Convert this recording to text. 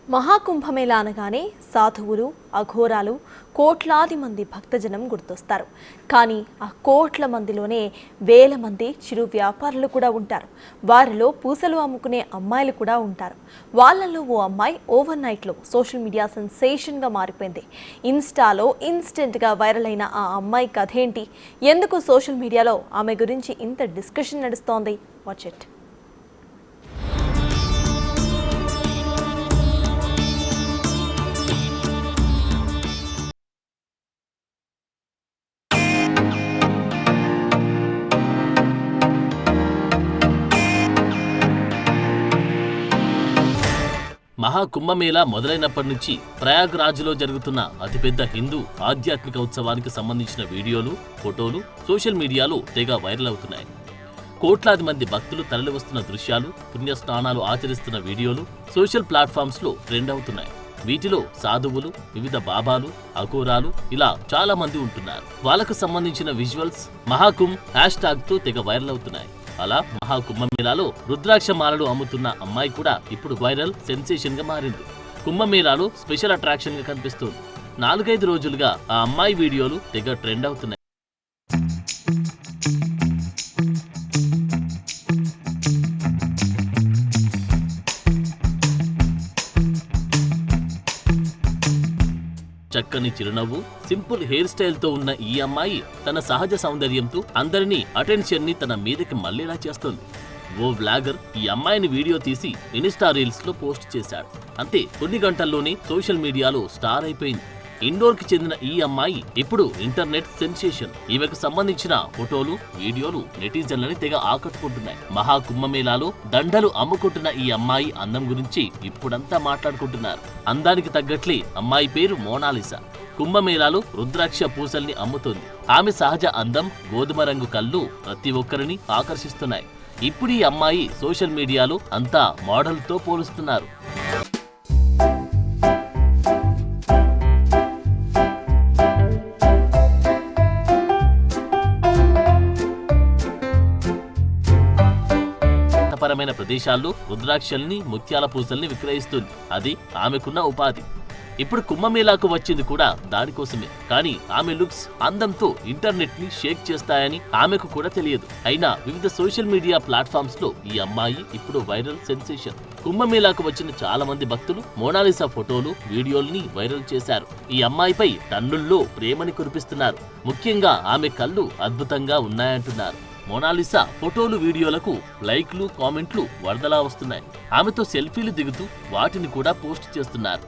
మహాకుంభమేళా అనగానే సాధువులు, అఘోరాలు, కోట్లాది మంది భక్తజనం గుర్తొస్తారు. కానీ ఆ కోట్ల మందిలోనే వేల మంది చిరు వ్యాపారులు కూడా ఉంటారు. వారిలో పూసలు అమ్ముకునే అమ్మాయిలు కూడా ఉంటారు. వాళ్ళల్లో ఓ అమ్మాయి ఓవర్ నైట్లో సోషల్ మీడియా సెన్సేషన్గా మారిపోయింది. ఇన్స్టాలో ఇన్స్టెంట్గా వైరల్ అయిన ఆ అమ్మాయి కథ ఏంటి? ఎందుకు సోషల్ మీడియాలో ఆమె గురించి ఇంత డిస్కషన్ నడుస్తోంది? Watch it. మహాకుంభమేళా మొదలైనప్పటి నుంచి ప్రయాగ్రాజ్లో జరుగుతున్న అతిపెద్ద హిందూ ఆధ్యాత్మిక ఉత్సవానికి సంబంధించిన వీడియోలు, ఫోటోలు సోషల్ మీడియాలో తెగ వైరల్ అవుతున్నాయి. కోట్లాది మంది భక్తులు తరలివస్తున్న దృశ్యాలు, పుణ్యస్నానాలు ఆచరిస్తున్న వీడియోలు సోషల్ ప్లాట్ఫామ్స్లో ట్రెండ్ అవుతున్నాయి. వీటిలో సాధువులు, వివిధ బాబాలు, అఘోరాలు ఇలా చాలా మంది ఉంటున్నారు. వాళ్ళకు సంబంధించిన విజువల్స్ మహాకుంభ్ హ్యాష్ట్యాగ్తో తెగ వైరల్ అవుతున్నాయి. అలా మహాకుంభమేళాలో రుద్రాక్ష మాలలు అమ్ముతున్న అమ్మాయి కూడా ఇప్పుడు వైరల్ సెన్సేషన్ గా మారింది. కుంభమేళాలో స్పెషల్ అట్రాక్షన్ గా కనిపిస్తోంది. 4-5 రోజులుగా ఆ అమ్మాయి వీడియోలు తెగ ట్రెండ్ అవుతున్నాయి. చక్కని చిరునవ్వు, సింపుల్ హెయిర్ స్టైల్ తో ఉన్న ఈ అమ్మాయి తన సహజ సౌందర్యంతో అందరినీ అటెన్షన్ ని తన మీదకి మళ్లేలా చేస్తోంది. ఓ వ్లాగర్ ఈ అమ్మాయిని వీడియో తీసి ఇన్స్టా రీల్స్ లో పోస్ట్ చేశాడు. అంతే, కొన్ని గంటల్లోనే సోషల్ మీడియాలో స్టార్ అయిపోయింది. ఇండోర్ కి చెందిన ఈ అమ్మాయి ఇప్పుడు ఇంటర్నెట్ సెన్సేషన్. ఈమెకు సంబంధించిన ఫోటోలు, వీడియోలు నెటిజన్లని తెగ ఆకట్టుకుంటున్నాయి. మహాకుంభమేళాలో దండలు అమ్ముకుంటున్న ఈ అమ్మాయి అందం గురించి ఇప్పుడంతా మాట్లాడుకుంటున్నారు. అందానికి తగ్గట్లే అమ్మాయి పేరు మోనాలిసా. కుంభమేళాలో రుద్రాక్ష పూసల్ని అమ్ముతోంది. ఆమె సహజ అందం, గోధుమ రంగు కళ్ళు ప్రతి ఒక్కరిని ఆకర్షిస్తున్నాయి. ఇప్పుడు ఈ అమ్మాయి సోషల్ మీడియాలో అంతా మోడల్తో పోలుస్తున్నారు. పరమైన ప్రదేశాల్లో రుద్రాక్షల్ని, ముత్యాల పూసల్ని విక్రయిస్తుంది. అది ఆమెకున్న ఉపాధి. ఇప్పుడు కుంభమేళాకు వచ్చింది కూడా దానికోసమే. కానీ ఆమె లుక్స్, అందంతో ఇంటర్నెట్ ని షేక్ చేస్తాయని ఆమెకు కూడా తెలియదు. అయినా వివిధ సోషల్ మీడియా ప్లాట్ఫామ్స్ లో ఈ అమ్మాయి ఇప్పుడు వైరల్ సెన్సేషన్. కుంభమేళాకు వచ్చిన చాలా మంది భక్తులు మోనాలిసా ఫోటోలు, వీడియోల్ని వైరల్ చేశారు. ఈ అమ్మాయిపై టన్నుల్లో ప్రేమని కురిపిస్తున్నారు. ముఖ్యంగా ఆమె కళ్ళు అద్భుతంగా ఉన్నాయంటున్నారు. మోనాలిసా ఫోటోలు, వీడియోలకు లైక్లు, కామెంట్లు వరదలా వస్తున్నాయి. ఆమెతో సెల్ఫీలు దిగుతూ వాటిని కూడా పోస్ట్ చేస్తున్నారు.